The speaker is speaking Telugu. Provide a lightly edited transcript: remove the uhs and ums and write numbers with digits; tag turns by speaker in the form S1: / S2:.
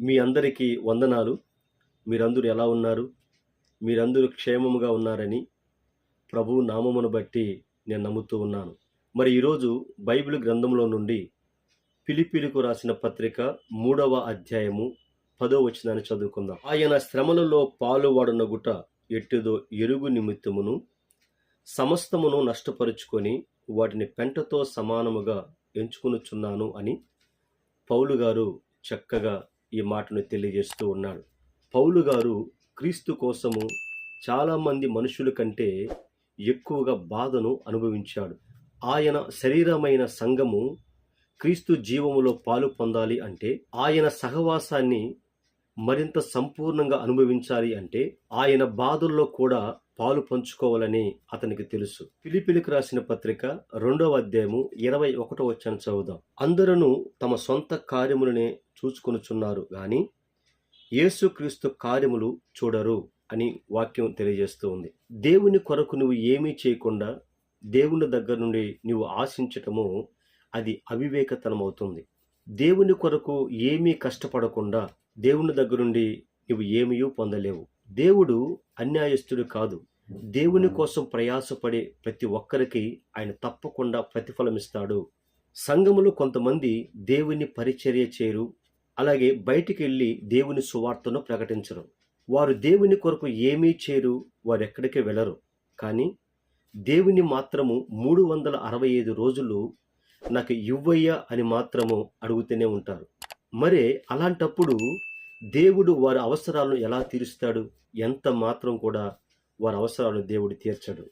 S1: మీ అందరికీ వందనాలు. మీరందరూ ఎలా ఉన్నారు? మీరందరూ క్షేమముగా ఉన్నారని ప్రభువు నామమును బట్టి నేను నమ్ముతూ ఉన్నాను. మరి ఈరోజు బైబిల్ గ్రంథంలో నుండి ఫిలిప్పీయులకు రాసిన పత్రిక 3వ అధ్యాయము 10వ వచనాన్ని చదువుకుందాం. ఆయన శ్రమలలో పాలువాడనగుట ఎట్టిదో ఎరుగు నిమిత్తమును సమస్తమును నష్టపరుచుకొని వాటిని పెంటతో సమానముగా ఎంచుకొనుచున్నాను అని పౌలు గారు చక్కగా ఈ మాటను తెలియజేస్తూ ఉన్నాడు. పౌలు గారు క్రీస్తు కోసము చాలామంది మనుషుల కంటే ఎక్కువగా బాధను అనుభవించాడు. ఆయన శరీరమైన సంఘము క్రీస్తు జీవములో పాలు పొందాలి అంటే, ఆయన సహవాసాన్ని మరింత సంపూర్ణంగా అనుభవించాలి అంటే, ఆయన బాధల్లో కూడా పాలు పంచుకోవాలని అతనికి తెలుసు. ఫిలిప్పీయులకు రాసిన పత్రిక 2వ అధ్యాయము 21వ వచనం చదువుదాం. అందరూ తమ సొంత కార్యములనే చూచుకొనుచున్నారు గాని యేసుక్రీస్తు కార్యములు చూడరు అని వాక్యం తెలియజేస్తూ ఉంది. దేవుని కొరకు నువ్వు ఏమీ చేయకుండా దేవుని దగ్గర నుండి నువ్వు ఆశించటము అది అవివేకతనం అవుతుంది. దేవుని కొరకు ఏమీ కష్టపడకుండా దేవుని దగ్గర నుండి నువ్వు ఏమీ పొందలేవు. దేవుడు అన్యాయస్తుడు కాదు. దేవుని కోసం ప్రయాసపడే ప్రతి ఒక్కరికి ఆయన తప్పకుండా ప్రతిఫలమిస్తాడు. సంఘములో కొంతమంది దేవుని పరిచర్య చేయరు, అలాగే బయటికి వెళ్ళి దేవుని సువార్తను ప్రకటించరు. వారు దేవుని కొరకు ఏమీ చేయరు, వారు ఎక్కడికి వెళ్ళరు. కానీ దేవుని మాత్రము 365 రోజులు నాకు ఇవ్వయ్యా అని మాత్రము అడుగుతూనే ఉంటారు. మరే అలాంటప్పుడు దేవుడు వారి అవసరాలను ఎలా తీరుస్తాడు? ఎంత మాత్రం కూడా వారి అవసరాలను దేవుడు తీర్చడు.